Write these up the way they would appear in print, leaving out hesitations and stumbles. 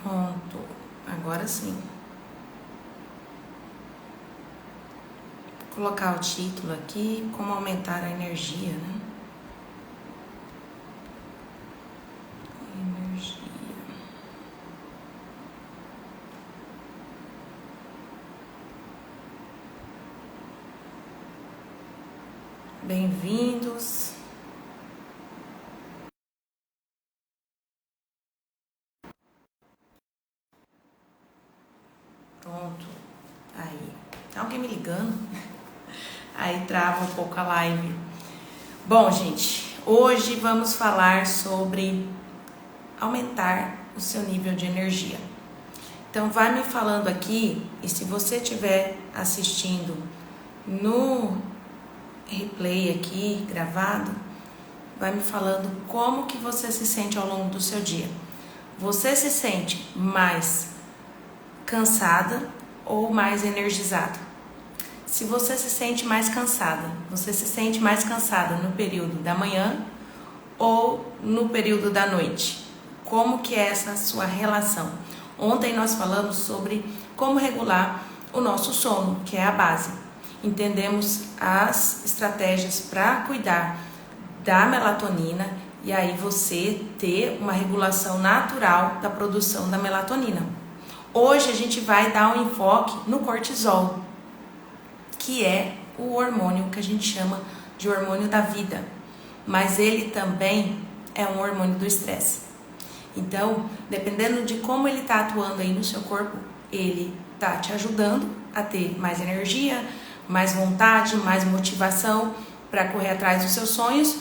Pronto, agora sim. Vou colocar o título aqui, como aumentar a energia, né? Energia. Bem-vindos. Pronto, aí. Tem alguém me ligando? Aí trava um pouco a live. Bom, gente, hoje vamos falar sobre aumentar o seu nível de energia. Então, vai me falando aqui, e se você estiver assistindo no replay aqui, gravado, vai me falando como que você se sente ao longo do seu dia. Você se sente mais cansada ou mais energizada? Se você se sente mais cansada, você se sente mais cansada no período da manhã ou no período da noite? Como que é essa sua relação? Ontem nós falamos sobre como regular o nosso sono, que é a base. Entendemos as estratégias para cuidar da melatonina e aí você ter uma regulação natural da produção da melatonina. Hoje a gente vai dar um enfoque no cortisol, que é o hormônio que a gente chama de hormônio da vida, mas ele também é um hormônio do estresse. Então, dependendo de como ele está atuando aí no seu corpo, ele está te ajudando a ter mais energia, mais vontade, mais motivação para correr atrás dos seus sonhos,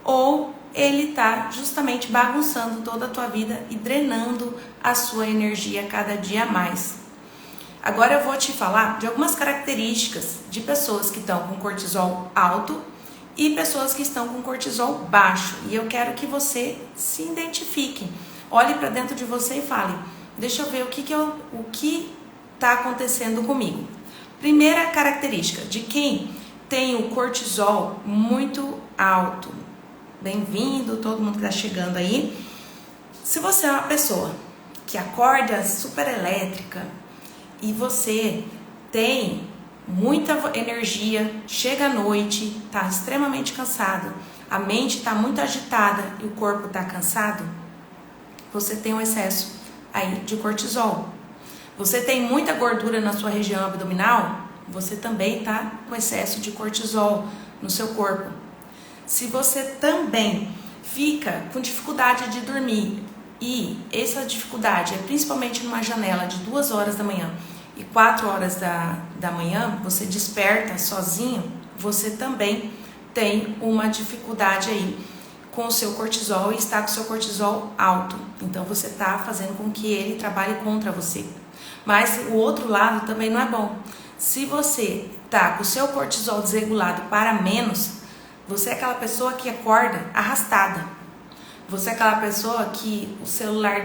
ou ele está justamente bagunçando toda a tua vida e drenando a sua energia cada dia mais. Agora eu vou te falar de algumas características de pessoas que estão com cortisol alto e pessoas que estão com cortisol baixo. E eu quero que você se identifique. Olhe para dentro de você e fale, deixa eu ver o que está acontecendo comigo. Primeira característica de quem tem o cortisol muito alto. Bem-vindo, todo mundo que está chegando aí. Se você é uma pessoa que acorda super elétrica e você tem muita energia, chega à noite, está extremamente cansado, a mente está muito agitada e o corpo está cansado, você tem um excesso aí de cortisol. Você tem muita gordura na sua região abdominal, você também está com excesso de cortisol no seu corpo. Se você também fica com dificuldade de dormir e essa dificuldade é principalmente numa janela de 2 horas da manhã e 4 horas da manhã, você desperta sozinho, você também tem uma dificuldade aí com o seu cortisol e está com o seu cortisol alto. Então você está fazendo com que ele trabalhe contra você. Mas o outro lado também não é bom. Se você está com o seu cortisol desregulado para menos, você é aquela pessoa que acorda arrastada. Você é aquela pessoa que o celular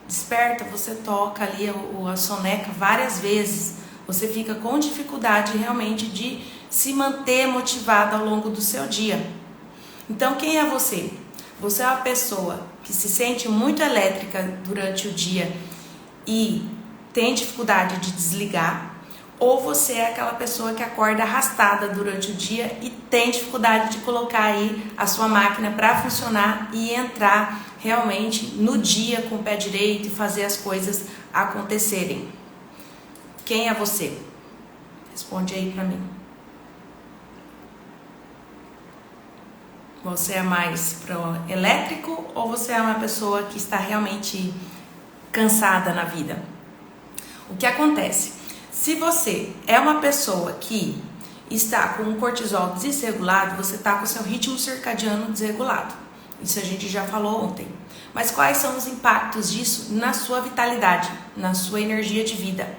desperta, você toca ali a soneca várias vezes. Você fica com dificuldade realmente de se manter motivado ao longo do seu dia. Então, quem é você? Você é uma pessoa que se sente muito elétrica durante o dia e tem dificuldade de desligar, ou você é aquela pessoa que acorda arrastada durante o dia e tem dificuldade de colocar aí a sua máquina para funcionar e entrar realmente no dia com o pé direito e fazer as coisas acontecerem. Quem é você? Responde aí para mim. Você é mais pro elétrico ou você é uma pessoa que está realmente cansada na vida? O que acontece? Se você é uma pessoa que está com um cortisol desregulado, você está com o seu ritmo circadiano desregulado. Isso a gente já falou ontem. Mas quais são os impactos disso na sua vitalidade, na sua energia de vida?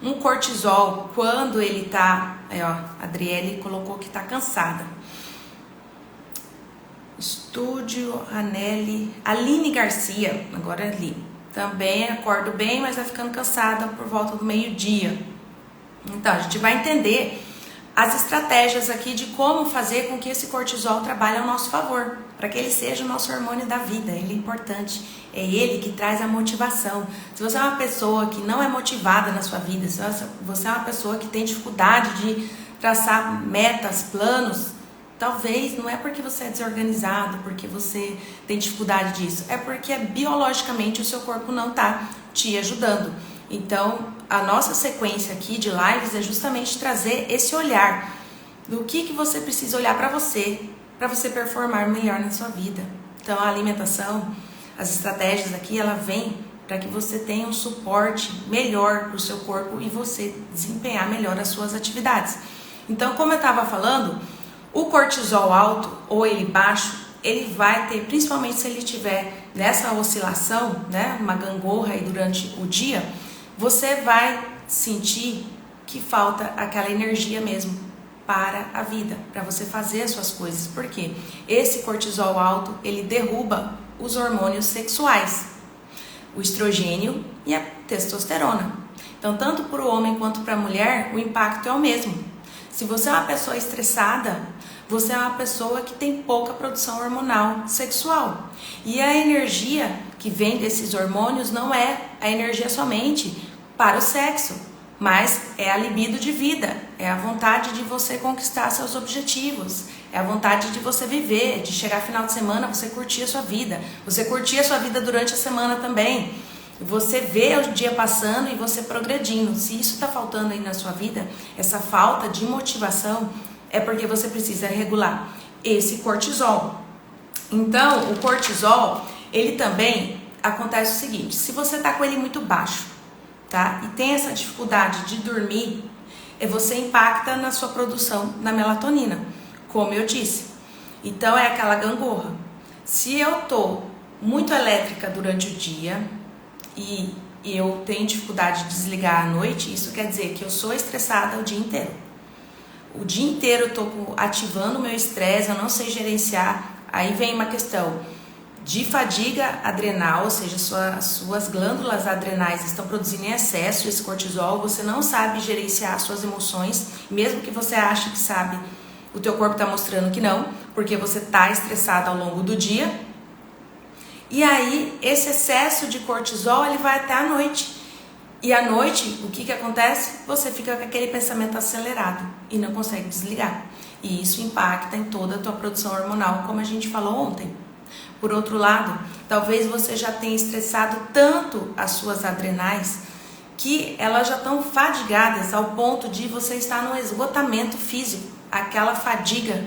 Um cortisol, quando ele está... a Adriele colocou que está cansada. Estúdio, Aline Garcia, agora é ali. Também acordo bem, mas vai ficando cansada por volta do meio-dia. Então, a gente vai entender as estratégias aqui de como fazer com que esse cortisol trabalhe ao nosso favor, para que ele seja o nosso hormônio da vida. Ele é importante, é ele que traz a motivação. Se você é uma pessoa que não é motivada na sua vida, se você é uma pessoa que tem dificuldade de traçar metas, planos, talvez não é porque você é desorganizado, porque você tem dificuldade disso, é porque biologicamente o seu corpo não está te ajudando. Então, a nossa sequência aqui de lives é justamente trazer esse olhar do que você precisa olhar para você performar melhor na sua vida. Então, a alimentação, as estratégias aqui, ela vem para que você tenha um suporte melhor para o seu corpo e você desempenhar melhor as suas atividades. Então, como eu estava falando, o cortisol alto ou ele baixo, ele vai ter, principalmente se ele estiver nessa oscilação, né, uma gangorra aí durante o dia, você vai sentir que falta aquela energia mesmo para a vida, para você fazer as suas coisas. Por quê? Esse cortisol alto, ele derruba os hormônios sexuais, o estrogênio e a testosterona. Então, tanto para o homem quanto para a mulher, o impacto é o mesmo. Se você é uma pessoa estressada, você é uma pessoa que tem pouca produção hormonal sexual. E a energia que vem desses hormônios não é a energia somente para o sexo, mas é a libido de vida, é a vontade de você conquistar seus objetivos, é a vontade de você viver, de chegar final de semana, você curtir a sua vida, você curtir a sua vida durante a semana também. Você vê o dia passando e você progredindo. Se isso está faltando aí na sua vida, essa falta de motivação, é porque você precisa regular esse cortisol. Então, o cortisol, ele também acontece o seguinte: se você está com ele muito baixo, tá? E tem essa dificuldade de dormir, você impacta na sua produção da melatonina, como eu disse. Então, é aquela gangorra. Se eu tô muito elétrica durante o dia e eu tenho dificuldade de desligar à noite, isso quer dizer que eu sou estressada o dia inteiro. O dia inteiro eu tô ativando o meu estresse, eu não sei gerenciar. Aí vem uma questão de fadiga adrenal, ou seja, suas glândulas adrenais estão produzindo em excesso esse cortisol, você não sabe gerenciar suas emoções, mesmo que você ache que sabe, o teu corpo está mostrando que não, porque você está estressado ao longo do dia. E aí, esse excesso de cortisol, ele vai até a noite. E à noite, o que acontece? Você fica com aquele pensamento acelerado e não consegue desligar. E isso impacta em toda a tua produção hormonal, como a gente falou ontem. Por outro lado, talvez você já tenha estressado tanto as suas adrenais que elas já estão fadigadas ao ponto de você estar no esgotamento físico, aquela fadiga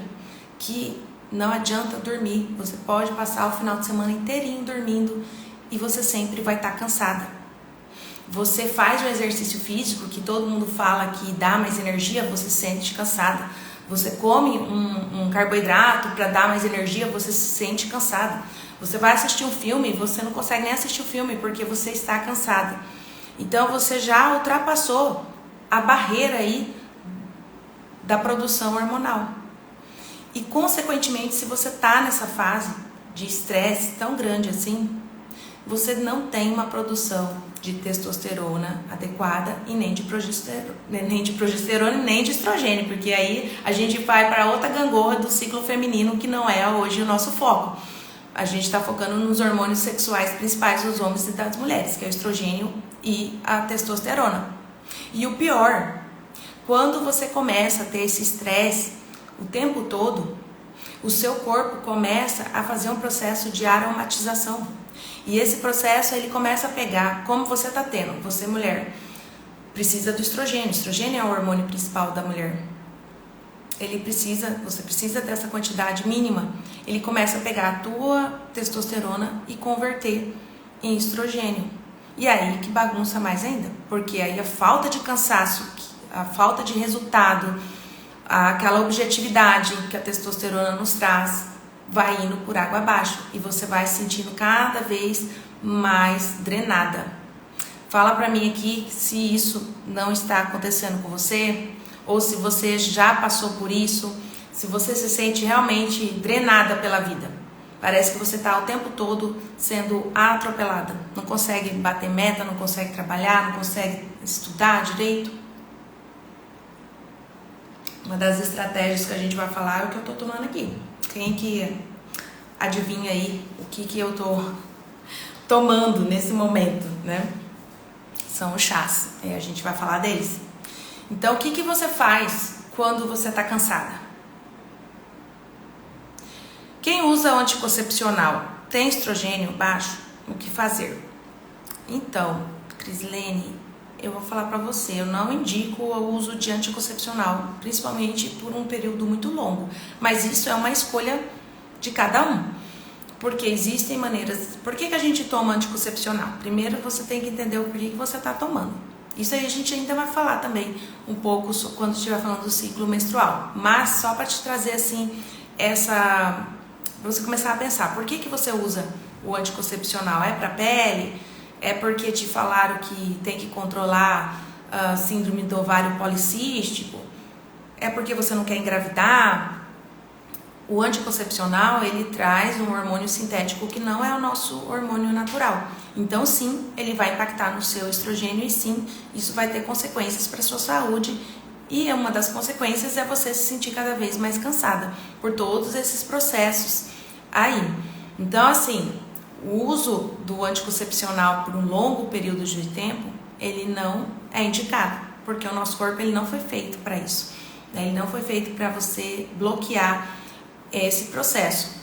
que não adianta dormir. Você pode passar o final de semana inteirinho dormindo e você sempre vai estar cansada. Você faz um exercício físico que todo mundo fala que dá mais energia, você se sente cansada. Você come um carboidrato para dar mais energia, você se sente cansada. Você vai assistir um filme, você não consegue nem assistir o filme porque você está cansada. Então você já ultrapassou a barreira aí da produção hormonal. E consequentemente, se você está nessa fase de estresse tão grande assim, você não tem uma produção de testosterona adequada e nem de progesterona nem de estrogênio, porque aí a gente vai para outra gangorra do ciclo feminino que não é hoje o nosso foco. A gente está focando nos hormônios sexuais principais dos homens e das mulheres, que é o estrogênio e a testosterona. E o pior, quando você começa a ter esse estresse o tempo todo, o seu corpo começa a fazer um processo de aromatização. E esse processo ele começa a pegar, como você está tendo, você mulher, precisa do estrogênio. O estrogênio é o hormônio principal da mulher. Você precisa dessa quantidade mínima. Ele começa a pegar a tua testosterona e converter em estrogênio. E aí que bagunça mais ainda, porque aí a falta de cansaço, a falta de resultado, aquela objetividade que a testosterona nos traz, vai indo por água abaixo e você vai se sentindo cada vez mais drenada. Fala pra mim aqui se isso não está acontecendo com você, ou se você já passou por isso, se você se sente realmente drenada pela vida. Parece que você está o tempo todo sendo atropelada, não consegue bater meta, não consegue trabalhar, não consegue estudar direito. Uma das estratégias que a gente vai falar é o que eu tô tomando aqui. Quem que adivinha aí o que eu tô tomando nesse momento, né? São os chás. E a gente vai falar deles. Então, o que você faz quando você tá cansada? Quem usa anticoncepcional tem estrogênio baixo? O que fazer? Então, Crislene, eu vou falar pra você, eu não indico o uso de anticoncepcional, principalmente por um período muito longo. Mas isso é uma escolha de cada um. Porque existem maneiras... Por que a gente toma anticoncepcional? Primeiro, você tem que entender o porquê que você está tomando. Isso aí a gente ainda vai falar também um pouco quando estiver falando do ciclo menstrual. Mas só para te trazer assim, pra você começar a pensar, por que você usa o anticoncepcional? É para pele? É porque te falaram que tem que controlar a síndrome do ovário policístico? É porque você não quer engravidar? O anticoncepcional, ele traz um hormônio sintético que não é o nosso hormônio natural. Então, sim, ele vai impactar no seu estrogênio e sim, isso vai ter consequências para a sua saúde. E uma das consequências é você se sentir cada vez mais cansada por todos esses processos aí. Então, assim, o uso do anticoncepcional por um longo período de tempo, ele não é indicado, porque o nosso corpo ele não foi feito para isso. Ele não foi feito para você bloquear esse processo.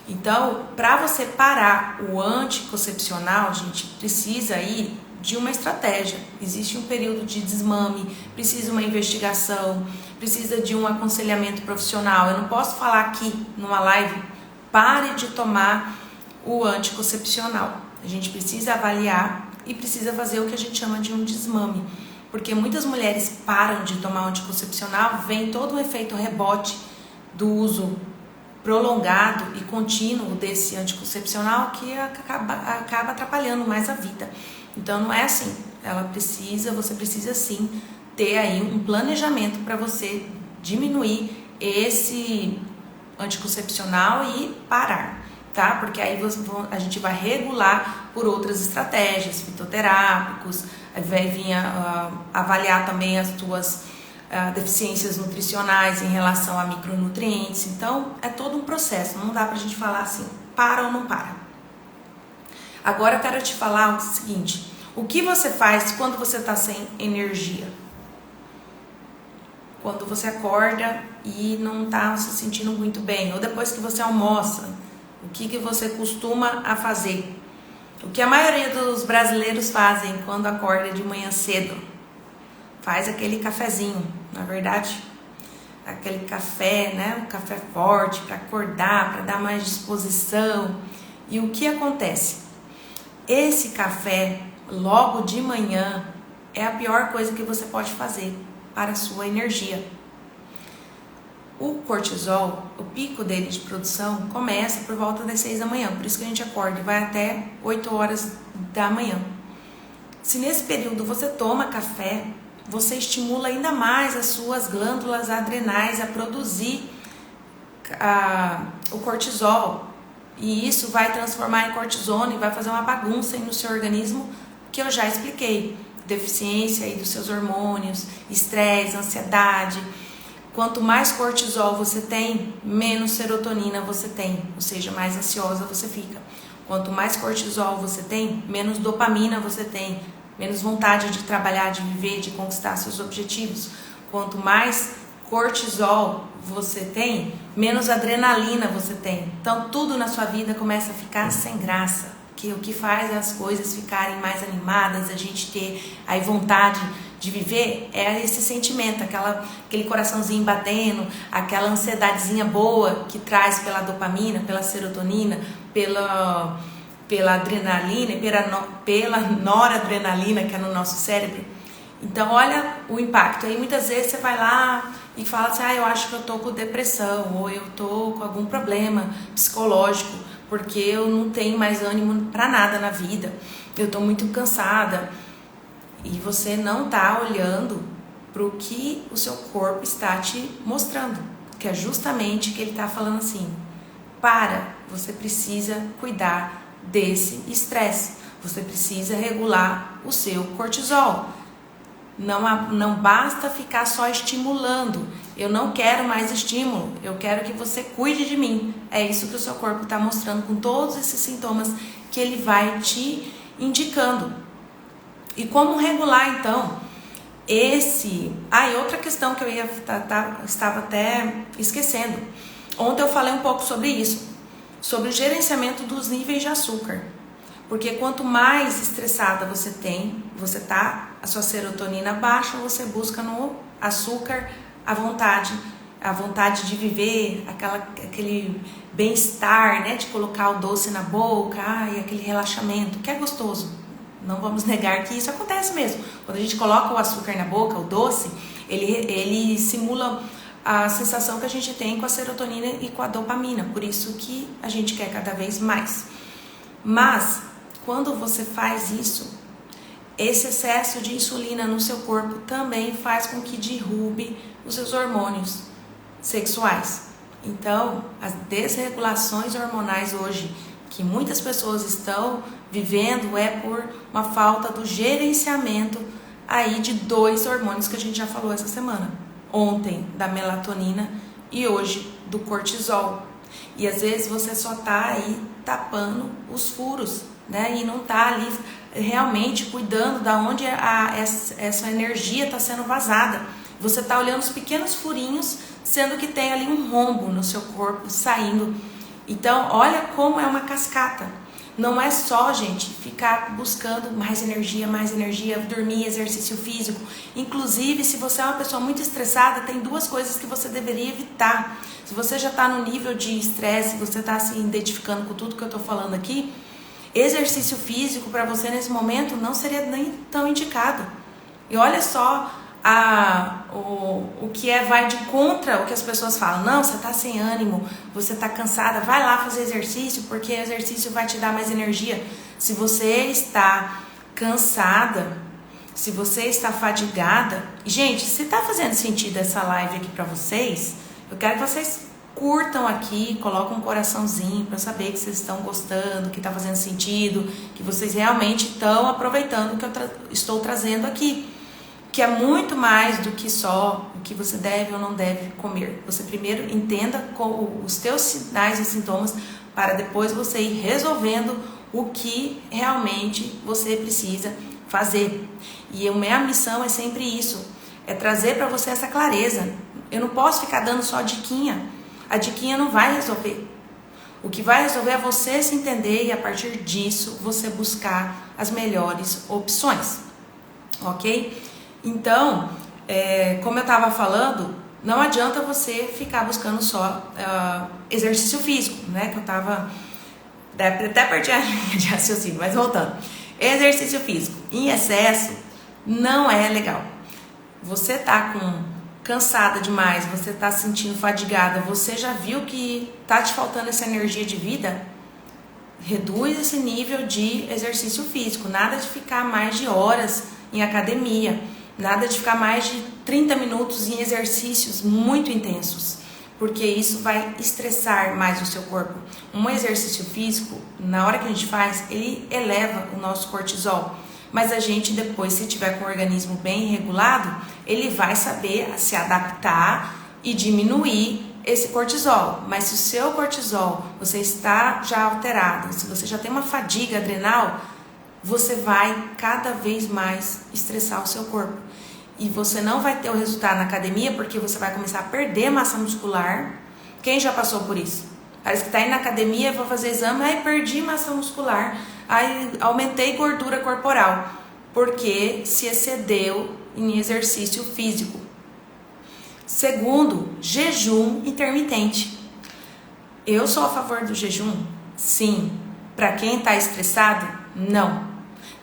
Então, para você parar o anticoncepcional, a gente precisa aí de uma estratégia. Existe um período de desmame, precisa de uma investigação, precisa de um aconselhamento profissional. Eu não posso falar aqui numa live, pare de tomar o anticoncepcional. A gente precisa avaliar e precisa fazer o que a gente chama de um desmame. Porque muitas mulheres param de tomar o anticoncepcional, vem todo o efeito rebote do uso prolongado e contínuo desse anticoncepcional que acaba atrapalhando mais a vida. Então não é assim, você precisa sim ter aí um planejamento para você diminuir esse anticoncepcional e parar, tá? Porque aí a gente vai regular por outras estratégias, fitoterápicos, vai vir avaliar também as tuas deficiências nutricionais em relação a micronutrientes. Então é todo um processo, não dá pra gente falar assim, para ou não para. Agora eu quero te falar o seguinte, o que você faz quando você tá sem energia? Quando você acorda e não tá se sentindo muito bem, ou depois que você almoça, o que você costuma a fazer? O que a maioria dos brasileiros fazem quando acorda de manhã cedo? Faz aquele cafezinho, na verdade, aquele café, né? Um café forte para acordar, para dar mais disposição. E o que acontece? Esse café, logo de manhã, é a pior coisa que você pode fazer para a sua energia. O cortisol, o pico dele de produção, começa por volta das 6 da manhã, por isso que a gente acorda e vai até 8 horas da manhã. Se nesse período você toma café, você estimula ainda mais as suas glândulas adrenais a produzir o cortisol. E isso vai transformar em cortisona e vai fazer uma bagunça aí no seu organismo, que eu já expliquei. Deficiência aí dos seus hormônios, estresse, ansiedade. Quanto mais cortisol você tem, menos serotonina você tem, ou seja, mais ansiosa você fica. Quanto mais cortisol você tem, menos dopamina você tem, menos vontade de trabalhar, de viver, de conquistar seus objetivos. Quanto mais cortisol você tem, menos adrenalina você tem. Então tudo na sua vida começa a ficar sem graça, que o que faz as coisas ficarem mais animadas, a gente ter aí vontade de viver, é esse sentimento, aquele coraçãozinho batendo, aquela ansiedadezinha boa que traz pela dopamina, pela serotonina, pela adrenalina e pela noradrenalina que é no nosso cérebro. Então olha o impacto. Aí muitas vezes você vai lá e fala assim, eu acho que eu tô com depressão, ou eu tô com algum problema psicológico, porque eu não tenho mais ânimo para nada na vida, eu tô muito cansada. E você não tá olhando para o que o seu corpo está te mostrando, que é justamente que ele tá falando assim, você precisa cuidar desse estresse, você precisa regular o seu cortisol. Não basta ficar só estimulando Eu não quero mais estímulo, eu quero que você cuide de mim. É isso que o seu corpo está mostrando com todos esses sintomas que ele vai te indicando. E como regular então esse... e outra questão que eu estava até esquecendo. Ontem eu falei um pouco sobre isso, sobre o gerenciamento dos níveis de açúcar. Porque quanto mais estressada você tá, a sua serotonina baixa, você busca no açúcar a vontade de viver, aquele bem-estar, né, de colocar o doce na boca, e aquele relaxamento, que é gostoso. Não vamos negar que isso acontece mesmo. Quando a gente coloca o açúcar na boca, o doce, ele simula a sensação que a gente tem com a serotonina e com a dopamina. Por isso que a gente quer cada vez mais. Mas, quando você faz isso, esse excesso de insulina no seu corpo também faz com que derrube os seus hormônios sexuais. Então, as desregulações hormonais hoje que muitas pessoas estão vivendo é por uma falta do gerenciamento aí de 2 hormônios que a gente já falou essa semana. Ontem da melatonina e hoje do cortisol. E às vezes você só tá aí tapando os furos, né? E não tá ali realmente cuidando da onde essa energia está sendo vazada. Você tá olhando os pequenos furinhos, sendo que tem ali um rombo no seu corpo saindo. Então, olha como é uma cascata. Não é só, gente, ficar buscando mais energia, dormir, exercício físico. Inclusive, se você é uma pessoa muito estressada, tem 2 coisas que você deveria evitar. Se você já está no nível de estresse, você está se identificando com tudo que eu estou falando aqui, exercício físico para você nesse momento não seria nem tão indicado. E olha só o que vai de contra o que as pessoas falam. Não, você está sem ânimo, você está cansada, vai lá fazer exercício, porque o exercício vai te dar mais energia. Se você está cansada, se você está fadigada... Gente, se está fazendo sentido essa live aqui para vocês, eu quero que vocês curtam aqui, coloquem um coraçãozinho para saber que vocês estão gostando, que está fazendo sentido, que vocês realmente estão aproveitando o que eu estou trazendo aqui. Que é muito mais do que só o que você deve ou não deve comer. Você primeiro entenda os teus sinais e sintomas para depois você ir resolvendo o que realmente você precisa fazer. E a minha missão é sempre isso, é trazer para você essa clareza. Eu não posso ficar dando só diquinha. A diquinha não vai resolver. O que vai resolver é você se entender e a partir disso você buscar as melhores opções. Ok? Então, como eu estava falando, não adianta você ficar buscando só exercício físico, né? Que eu estava até perdi a linha de raciocínio, mas voltando. Exercício físico em excesso não é legal. Você tá cansada demais, você tá se sentindo fadigada, você já viu que tá te faltando essa energia de vida? Reduz esse nível de exercício físico. Nada de ficar mais de horas em academia. Nada de ficar mais de 30 minutos em exercícios muito intensos, porque isso vai estressar mais o seu corpo. Um exercício físico, na hora que a gente faz, ele eleva o nosso cortisol. Mas a gente depois, se tiver com o organismo bem regulado, ele vai saber se adaptar e diminuir esse cortisol. Mas se o seu cortisol, você está já alterado, se você já tem uma fadiga adrenal, você vai cada vez mais estressar o seu corpo. E você não vai ter o resultado na academia porque você vai começar a perder massa muscular. Quem já passou por isso? Parece que está indo na academia, vou fazer exame, aí perdi massa muscular, aí aumentei gordura corporal, porque se excedeu em exercício físico. Segundo, jejum intermitente. Eu sou a favor do jejum? Sim. Para quem está estressado? Não.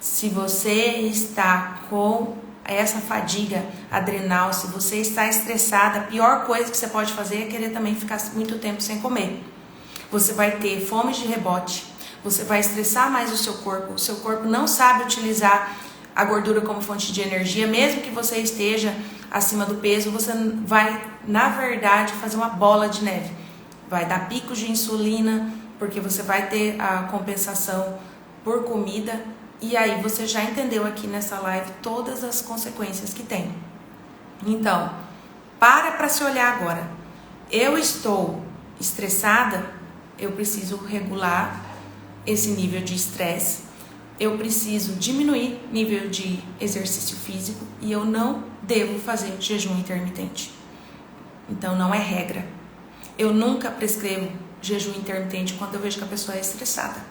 Se você está com essa fadiga adrenal, se você está estressada, a pior coisa que você pode fazer é querer também ficar muito tempo sem comer. Você vai ter fome de rebote, você vai estressar mais o seu corpo não sabe utilizar a gordura como fonte de energia, mesmo que você esteja acima do peso, você vai, na verdade, fazer uma bola de neve. Vai dar picos de insulina, porque você vai ter a compensação por comida. E aí você já entendeu aqui nessa live todas as consequências que tem. Então, Para se olhar agora. Eu estou estressada, eu preciso regular esse nível de estresse, eu preciso diminuir nível de exercício físico e eu não devo fazer jejum intermitente. Então não é regra. Eu nunca prescrevo jejum intermitente quando eu vejo que a pessoa é estressada,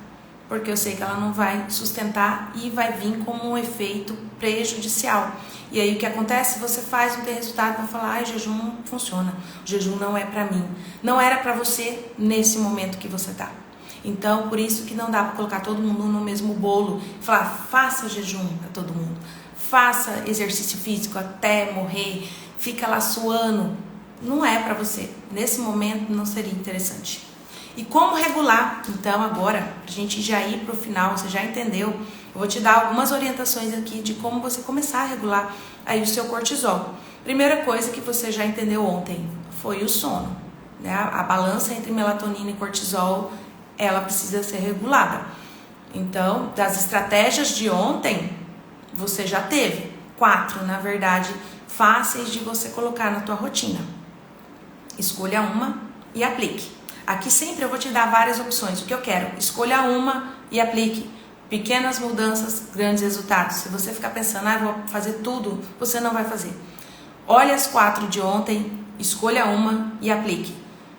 porque eu sei que ela não vai sustentar e vai vir como um efeito prejudicial. E aí o que acontece? Você faz, não tem resultado, vai falar, ai, jejum não funciona, o jejum não é pra mim. Não era pra você nesse momento que você tá. Então, por isso que não dá pra colocar todo mundo no mesmo bolo e falar, faça jejum pra todo mundo, faça exercício físico até morrer, fica lá suando. Não é pra você. Nesse momento não seria interessante. E como regular? Então agora, pra gente já ir pro final, você já entendeu, eu vou te dar algumas orientações aqui de como você começar a regular aí o seu cortisol. Primeira coisa que você já entendeu ontem foi o sono, né? A balança entre melatonina e cortisol, ela precisa ser regulada. Então, das estratégias de ontem, você já teve 4, na verdade, fáceis de você colocar na tua rotina. Escolha uma e aplique. Aqui sempre eu vou te dar várias opções. O que eu quero? Escolha uma e aplique. Pequenas mudanças, grandes resultados. Se você ficar pensando, vou fazer tudo, você não vai fazer. Olhe as 4 de ontem, escolha uma e aplique.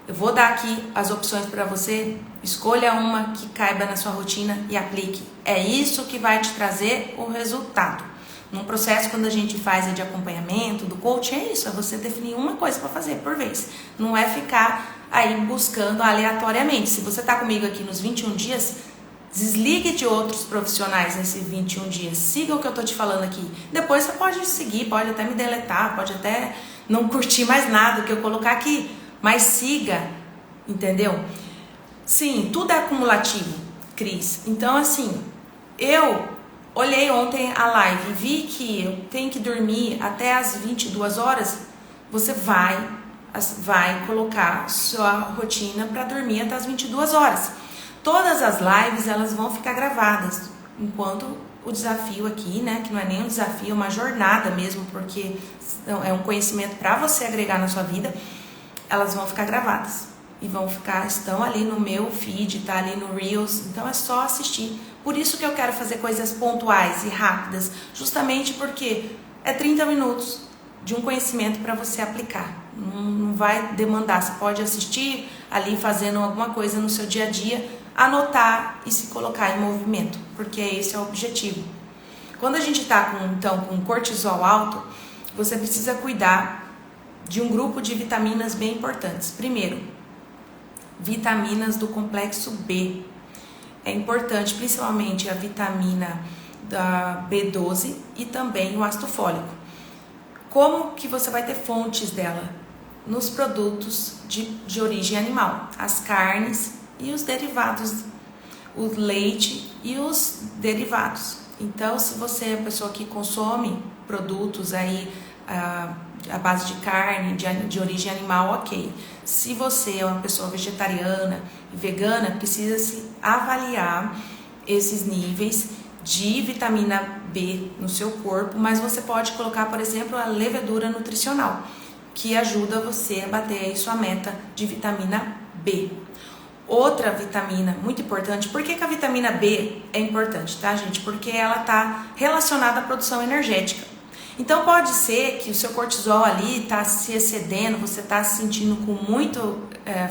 Eu vou dar aqui as opções para você. Escolha uma que caiba na sua rotina e aplique. É isso que vai te trazer o resultado. Num processo, quando a gente faz de acompanhamento, do coach, é isso, é você definir uma coisa para fazer por vez. Não é ficar aí buscando aleatoriamente. Se você está comigo aqui nos 21 dias, desligue de outros profissionais nesses 21 dias. Siga o que eu estou te falando aqui. Depois você pode seguir, pode até me deletar, pode até não curtir mais nada que eu colocar aqui. Mas siga, entendeu? Sim, tudo é acumulativo, Cris. Então, assim, eu olhei ontem a live e vi que eu tenho que dormir até as 22 horas. Você vai colocar sua rotina para dormir até as 22 horas. Todas as lives, elas vão ficar gravadas, enquanto o desafio aqui, né, que não é nem um desafio, é uma jornada mesmo, porque é um conhecimento para você agregar na sua vida, elas vão ficar gravadas. E estão ali no meu feed, tá ali no Reels, então é só assistir. Por isso que eu quero fazer coisas pontuais e rápidas, justamente porque é 30 minutos de um conhecimento para você aplicar. Não vai demandar, você pode assistir ali fazendo alguma coisa no seu dia a dia, anotar e se colocar em movimento, porque esse é o objetivo. Quando a gente está com cortisol alto, você precisa cuidar de um grupo de vitaminas bem importantes. Primeiro, vitaminas do complexo B. É importante, principalmente a vitamina da B12 e também o ácido fólico. Como que você vai ter fontes dela? Nos produtos de origem animal, as carnes e os derivados, o leite e os derivados. Então, se você é a pessoa que consome produtos aí à base de carne, de origem animal, ok. Se você é uma pessoa vegetariana e vegana, precisa se avaliar esses níveis de vitamina B no seu corpo, mas você pode colocar, por exemplo, a levedura nutricional, que ajuda você a bater aí sua meta de vitamina B. Outra vitamina muito importante, por que a vitamina B é importante, tá, gente? Porque ela está relacionada à produção energética. Então pode ser que o seu cortisol ali está se excedendo, você está se sentindo com muito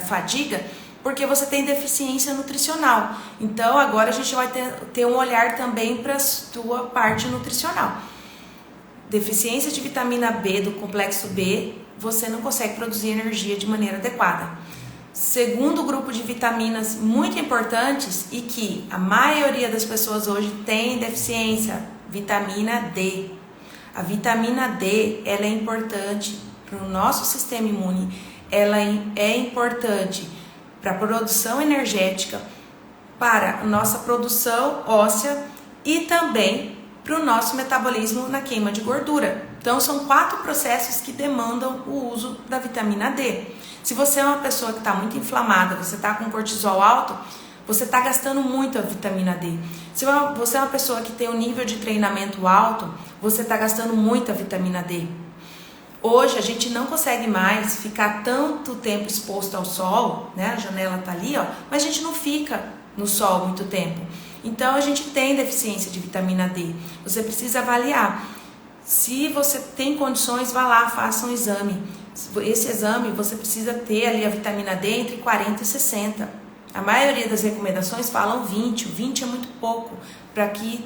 fadiga, porque você tem deficiência nutricional. Então agora a gente vai ter um olhar também para a sua parte nutricional. Deficiência de vitamina B do complexo B, você não consegue produzir energia de maneira adequada. Segundo grupo de vitaminas muito importantes e que a maioria das pessoas hoje tem deficiência, vitamina D. A vitamina D, ela é importante para o nosso sistema imune, ela é importante para a produção energética, para a nossa produção óssea e também para o nosso metabolismo na queima de gordura. Então, são 4 processos que demandam o uso da vitamina D. Se você é uma pessoa que está muito inflamada, você está com cortisol alto, você está gastando muito a vitamina D. Se você é uma pessoa que tem um nível de treinamento alto, você está gastando muita vitamina D. Hoje a gente não consegue mais ficar tanto tempo exposto ao sol, né? A janela tá ali, ó, mas a gente não fica no sol muito tempo. Então a gente tem deficiência de vitamina D. Você precisa avaliar. Se você tem condições, vá lá, faça um exame. Esse exame você precisa ter ali a vitamina D entre 40 e 60. A maioria das recomendações falam 20. O 20 é muito pouco para que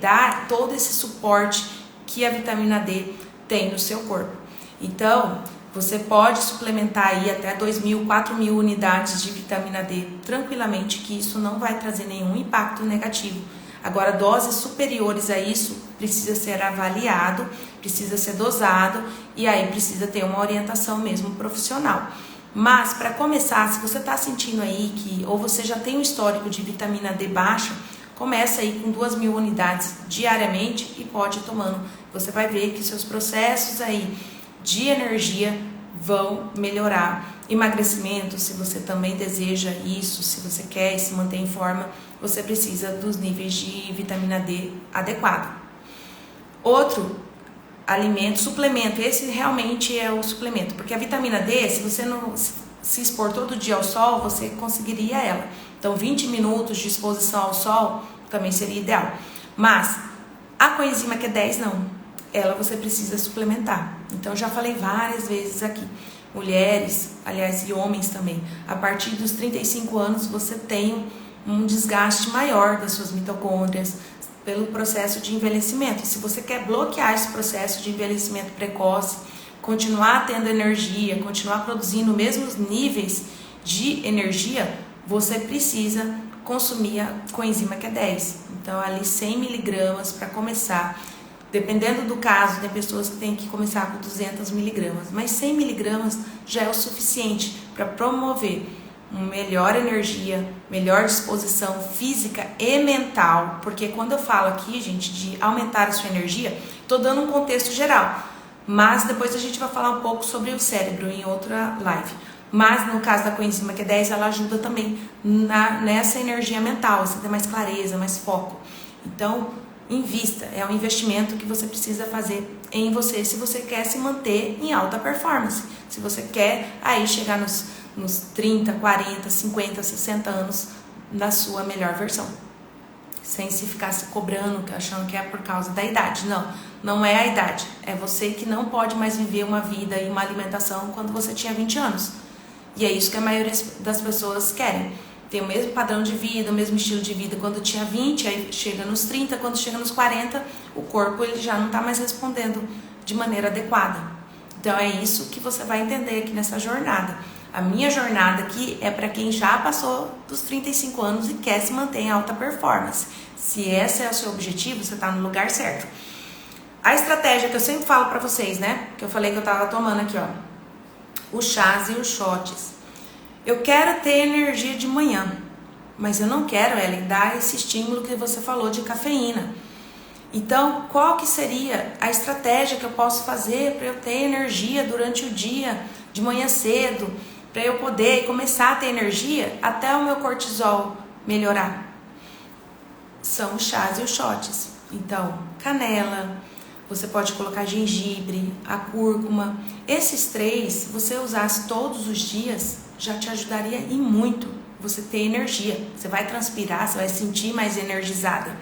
dar todo esse suporte que a vitamina D tem no seu corpo. Então, você pode suplementar aí até 2.000, 4.000 unidades de vitamina D tranquilamente, que isso não vai trazer nenhum impacto negativo. Agora, doses superiores a isso precisa ser avaliado, precisa ser dosado e aí precisa ter uma orientação mesmo profissional. Mas, para começar, se você está sentindo aí que ou você já tem um histórico de vitamina D baixa, começa aí com 2.000 unidades diariamente e pode ir tomando. Você vai ver que seus processos aí de energia vão melhorar. Emagrecimento, se você também deseja isso, se você quer se manter em forma, você precisa dos níveis de vitamina D adequado. Outro alimento, suplemento, esse realmente é o suplemento, porque a vitamina D, se você não se expor todo dia ao sol, você conseguiria ela. Então 20 minutos de exposição ao sol também seria ideal. Mas a coenzima Q10 não, ela você precisa suplementar. Então já falei várias vezes aqui, mulheres, aliás, e homens também, a partir dos 35 anos você tem um desgaste maior das suas mitocôndrias pelo processo de envelhecimento. Se você quer bloquear esse processo de envelhecimento precoce, continuar tendo energia, continuar produzindo mesmos níveis de energia, você precisa consumir a coenzima Q10. Então ali 100 miligramas para começar. Dependendo do caso, tem pessoas que têm que começar com 200 miligramas, mas 100 miligramas já é o suficiente para promover uma melhor energia, melhor disposição física e mental, porque quando eu falo aqui, gente, de aumentar a sua energia, estou dando um contexto geral, mas depois a gente vai falar um pouco sobre o cérebro em outra live. Mas no caso da coenzima Q10, ela ajuda também nessa energia mental, você tem mais clareza, mais foco. Então, invista, é um investimento que você precisa fazer em você, se você quer se manter em alta performance, se você quer aí chegar nos 30, 40, 50, 60 anos na sua melhor versão, sem se ficar se cobrando, achando que é por causa da idade. Não, não é a idade, é você que não pode mais viver uma vida e uma alimentação quando você tinha 20 anos, e é isso que a maioria das pessoas querem. Tem o mesmo padrão de vida, o mesmo estilo de vida quando tinha 20, aí chega nos 30, quando chega nos 40, o corpo ele já não está mais respondendo de maneira adequada. Então é isso que você vai entender aqui nessa jornada. A minha jornada aqui é para quem já passou dos 35 anos e quer se manter em alta performance. Se esse é o seu objetivo, você está no lugar certo. A estratégia que eu sempre falo para vocês, né? Que eu falei que eu estava tomando aqui, ó. Os chás e os shots. Eu quero ter energia de manhã, mas eu não quero, Ellen, dar esse estímulo que você falou de cafeína. Então, qual que seria a estratégia que eu posso fazer para eu ter energia durante o dia, de manhã cedo, para eu poder começar a ter energia até o meu cortisol melhorar? São os chás e os shots. Então, canela, você pode colocar gengibre, a cúrcuma. Esses três, se você usasse todos os dias, já te ajudaria e muito você ter energia. Você vai transpirar, você vai se sentir mais energizada.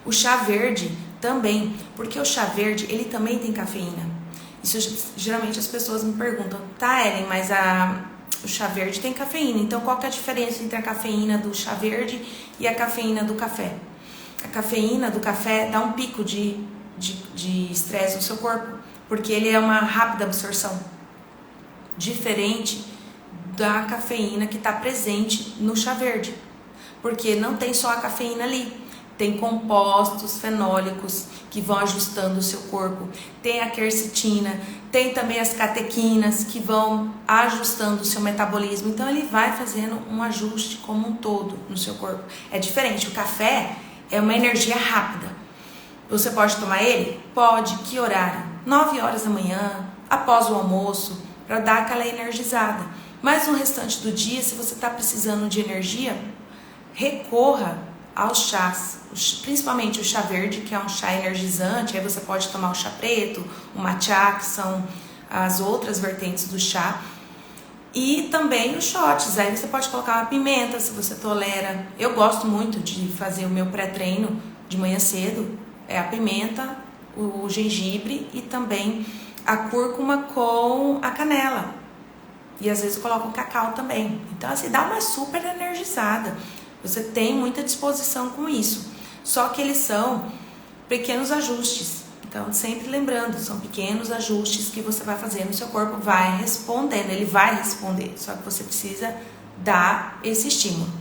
O chá verde também, porque o chá verde, ele também tem cafeína. Isso geralmente as pessoas me perguntam, tá, Ellen, mas o chá verde tem cafeína, então qual que é a diferença entre a cafeína do chá verde e a cafeína do café? A cafeína do café dá um pico de estresse no seu corpo, porque ele é uma rápida absorção, diferente da cafeína que está presente no chá verde, porque não tem só a cafeína ali, tem compostos fenólicos que vão ajustando o seu corpo, tem a quercetina, tem também as catequinas que vão ajustando o seu metabolismo, então ele vai fazendo um ajuste como um todo no seu corpo. É diferente, o café é uma energia rápida. Você pode tomar ele? Pode. Que horário? 9 horas da manhã, após o almoço, para dar aquela energizada. Mas no restante do dia, se você está precisando de energia, recorra aos chás, principalmente o chá verde, que é um chá energizante. Aí você pode tomar o chá preto, o matcha, que são as outras vertentes do chá. E também os shots, aí você pode colocar uma pimenta, se você tolera. Eu gosto muito de fazer o meu pré-treino de manhã cedo, é a pimenta, o gengibre e também a cúrcuma com a canela. E às vezes eu coloco cacau também. Então assim, dá uma super energizada. Você tem muita disposição com isso. Só que eles são pequenos ajustes. Então, sempre lembrando, são pequenos ajustes que você vai fazer no seu corpo, vai respondendo, ele vai responder, só que você precisa dar esse estímulo.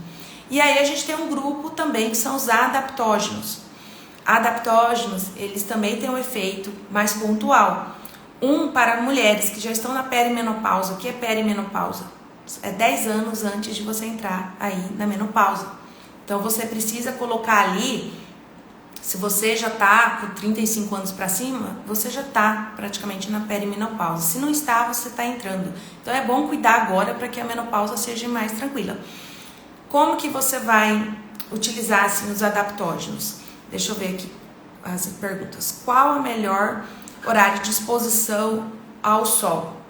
E aí a gente tem um grupo também que são os adaptógenos. Adaptógenos, eles também têm um efeito mais pontual. Um para mulheres que já estão na perimenopausa. O que é perimenopausa? É 10 anos antes de você entrar aí na menopausa. Então, você precisa colocar ali. Se você já está com 35 anos para cima, você já está praticamente na perimenopausa. Se não está, você está entrando. Então é bom cuidar agora para que a menopausa seja mais tranquila. Como que você vai utilizar assim, os adaptógenos? Deixa eu ver aqui as perguntas. Qual o melhor horário de exposição ao sol?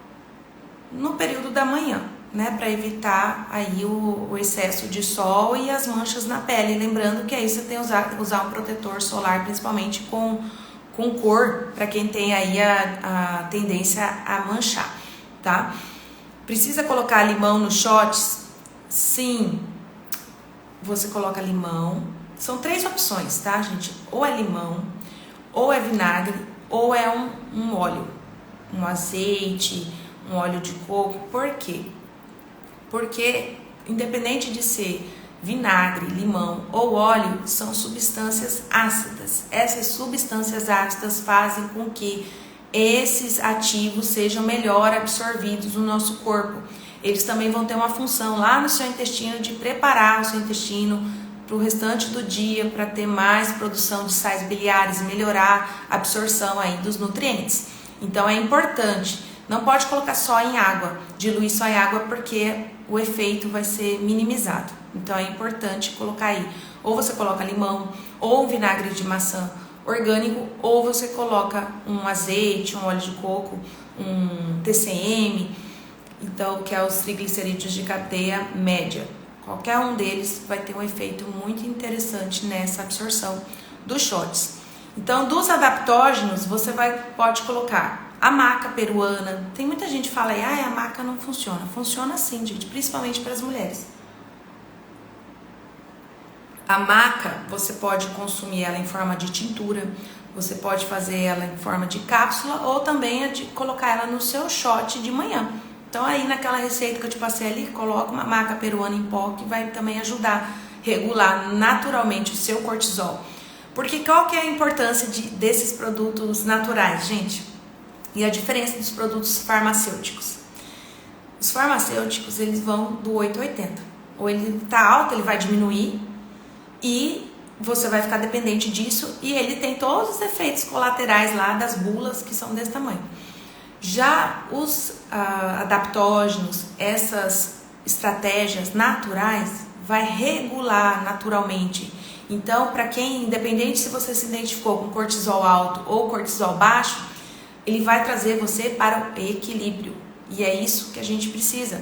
No período da manhã, né, para evitar aí o excesso de sol e as manchas na pele. Lembrando que aí você tem que usar um protetor solar, principalmente com cor, para quem tem aí a tendência a manchar, tá? Precisa colocar limão nos shots? Sim, você coloca limão. São 3 opções, tá, gente? Ou é limão, ou é vinagre, ou é um óleo, um azeite, um óleo de coco. Por quê? Porque, independente de ser vinagre, limão ou óleo, são substâncias ácidas. Essas substâncias ácidas fazem com que esses ativos sejam melhor absorvidos no nosso corpo. Eles também vão ter uma função lá no seu intestino de preparar o seu intestino para o restante do dia, para ter mais produção de sais biliares, melhorar a absorção aí dos nutrientes. Então é importante. Não pode colocar só em água, diluir só em água, porque o efeito vai ser minimizado. Então é importante colocar aí. Ou você coloca limão, ou um vinagre de maçã orgânico, ou você coloca um azeite, um óleo de coco, um TCM, então, que é os triglicerídeos de cadeia média. Qualquer um deles vai ter um efeito muito interessante nessa absorção dos shots. Então, dos adaptógenos, você pode colocar a maca peruana. Tem muita gente que fala aí, a maca não funciona. Funciona sim, gente, principalmente para as mulheres. A maca, você pode consumir ela em forma de tintura, você pode fazer ela em forma de cápsula ou também de colocar ela no seu shot de manhã. Então aí naquela receita que eu te passei ali, coloca uma maca peruana em pó, que vai também ajudar a regular naturalmente o seu cortisol. Porque qual que é a importância desses produtos naturais, gente? E a diferença dos produtos farmacêuticos? Os farmacêuticos, eles vão do 8 a 80. Ou ele tá alto, ele vai diminuir e você vai ficar dependente disso, e ele tem todos os efeitos colaterais lá das bulas que são desse tamanho. Já os adaptógenos, essas estratégias naturais, vai regular naturalmente. Então, para quem, independente se você se identificou com cortisol alto ou cortisol baixo, ele vai trazer você para o equilíbrio. E é isso que a gente precisa.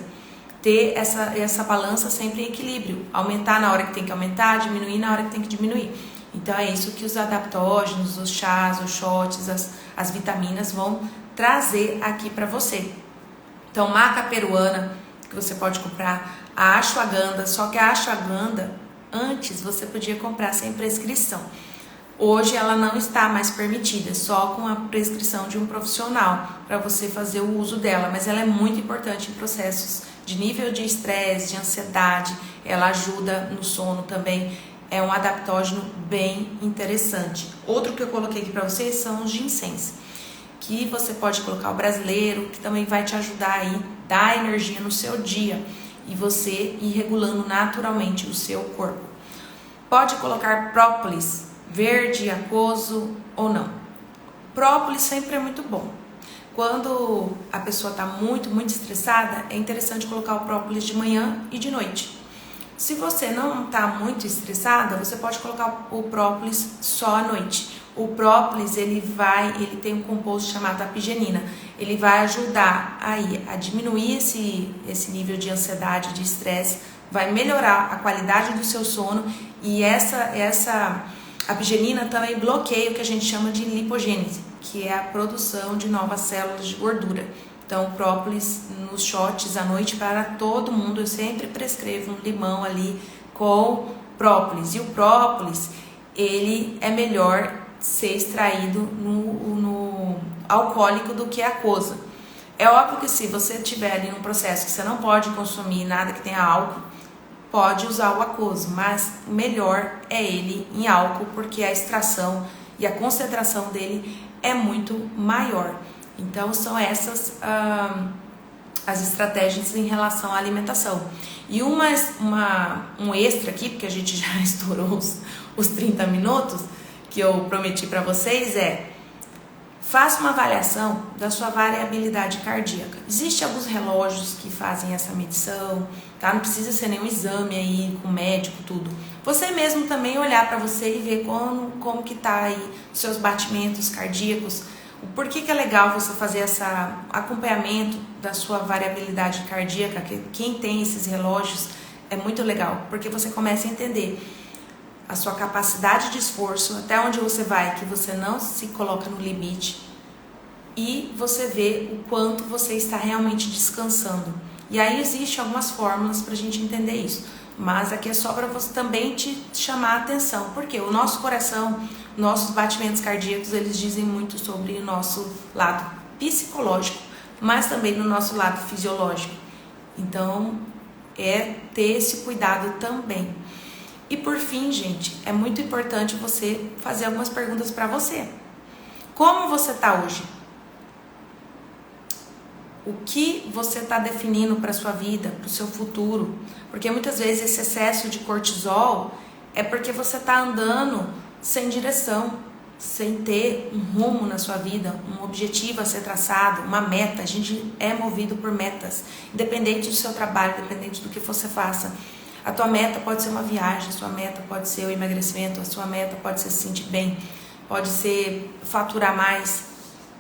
Ter essa balança sempre em equilíbrio. Aumentar na hora que tem que aumentar, diminuir na hora que tem que diminuir. Então, é isso que os adaptógenos, os chás, os shots, as vitaminas vão trazer aqui para você. Então, maca peruana, que você pode comprar, a ashwagandha, só que a ashwagandha, antes você podia comprar sem prescrição. Hoje ela não está mais permitida, só com a prescrição de um profissional para você fazer o uso dela, mas ela é muito importante em processos de nível de estresse, de ansiedade, ela ajuda no sono também, é um adaptógeno bem interessante. Outro que eu coloquei aqui para vocês são os ginséns, que você pode colocar o brasileiro, que também vai te ajudar aí, dar energia no seu dia e você ir regulando naturalmente o seu corpo. Pode colocar própolis, verde, aquoso ou não. Própolis sempre é muito bom. Quando a pessoa está muito estressada, é interessante colocar o própolis de manhã e de noite. Se você não está muito estressada, você pode colocar o própolis só à noite. O própolis, ele tem um composto chamado apigenina. Ele vai ajudar aí a diminuir esse nível de ansiedade, de estresse, vai melhorar a qualidade do seu sono, e essa apigenina também bloqueia o que a gente chama de lipogênese, que é a produção de novas células de gordura. Então, o própolis nos shots à noite para todo mundo, eu sempre prescrevo um limão ali com própolis. E o própolis, ele é melhor ser extraído no alcoólico do que aquoso. É óbvio que se você estiver ali num processo que você não pode consumir nada que tenha álcool, pode usar o aquoso, mas o melhor é ele em álcool, porque a extração e a concentração dele é muito maior. Então são essas as estratégias em relação à alimentação. E um extra aqui, porque a gente já estourou os 30 minutos que eu prometi para vocês, faça uma avaliação da sua variabilidade cardíaca. Existem alguns relógios que fazem essa medição, tá? Não precisa ser nenhum exame aí com médico, tudo. Você mesmo também olhar para você e ver como que tá aí os seus batimentos cardíacos. Por que é legal você fazer esse acompanhamento da sua variabilidade cardíaca? Quem tem esses relógios é muito legal, porque você começa a entender a sua capacidade de esforço, até onde você vai, que você não se coloca no limite, e você vê o quanto você está realmente descansando. E aí existem algumas fórmulas para a gente entender isso, mas aqui é só para você também te chamar a atenção, porque o nosso coração, nossos batimentos cardíacos, eles dizem muito sobre o nosso lado psicológico, mas também no nosso lado fisiológico. Então, é ter esse cuidado também. E por fim, gente, é muito importante você fazer algumas perguntas para você. Como você está hoje? O que você está definindo para a sua vida, para o seu futuro? Porque muitas vezes esse excesso de cortisol é porque você está andando sem direção, sem ter um rumo na sua vida, um objetivo a ser traçado, uma meta. A gente é movido por metas, independente do seu trabalho, independente do que você faça. A tua meta pode ser uma viagem, a sua meta pode ser o emagrecimento, a sua meta pode ser se sentir bem, pode ser faturar mais.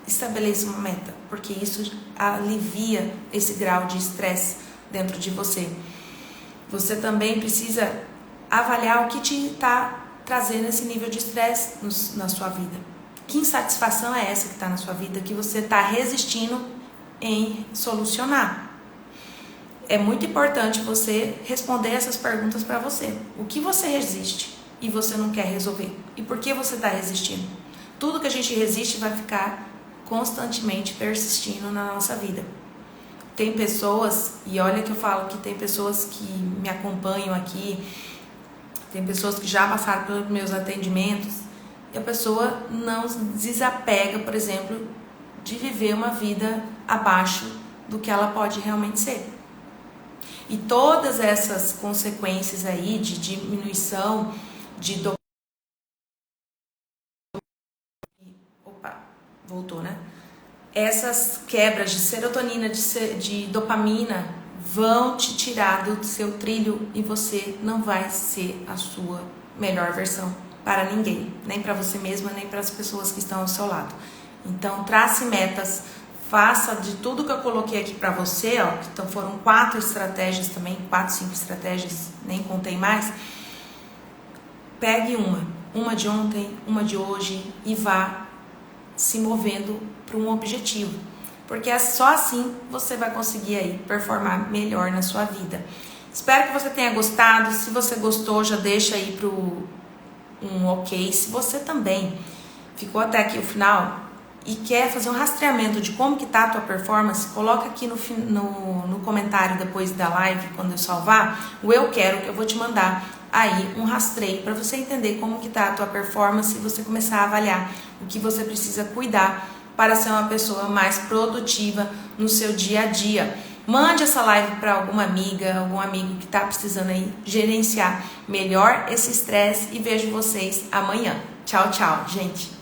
Estabeleça uma meta, porque isso alivia esse grau de estresse dentro de você. Você também precisa avaliar o que te está trazendo esse nível de estresse na sua vida. Que insatisfação é essa que está na sua vida, que você está resistindo em solucionar? É muito importante você responder essas perguntas para você. O que você resiste e você não quer resolver? E por que você está resistindo? Tudo que a gente resiste vai ficar constantemente persistindo na nossa vida. Tem pessoas, e olha que eu falo que tem pessoas que me acompanham aqui, tem pessoas que já passaram pelos meus atendimentos, e a pessoa não desapega, por exemplo, de viver uma vida abaixo do que ela pode realmente ser. E todas essas consequências aí de diminuição de dopamina, essas quebras de serotonina, de dopamina vão te tirar do seu trilho e você não vai ser a sua melhor versão para ninguém, nem para você mesma, nem para as pessoas que estão ao seu lado. Então, trace metas. Faça de tudo que eu coloquei aqui pra você, ó, então foram 4 estratégias também, 4, 5 estratégias, nem contei mais. Pegue uma de ontem, uma de hoje e vá se movendo para um objetivo. Porque é só assim você vai conseguir aí performar melhor na sua vida. Espero que você tenha gostado. Se você gostou, já deixa aí um ok. Se você também ficou até aqui o final e quer fazer um rastreamento de como que tá a tua performance, coloca aqui no comentário depois da live, quando eu salvar, o eu quero, que eu vou te mandar aí um rastreio para você entender como que tá a tua performance e você começar a avaliar o que você precisa cuidar para ser uma pessoa mais produtiva no seu dia a dia. Mande essa live para alguma amiga, algum amigo que tá precisando aí gerenciar melhor esse estresse e vejo vocês amanhã. Tchau, tchau, gente!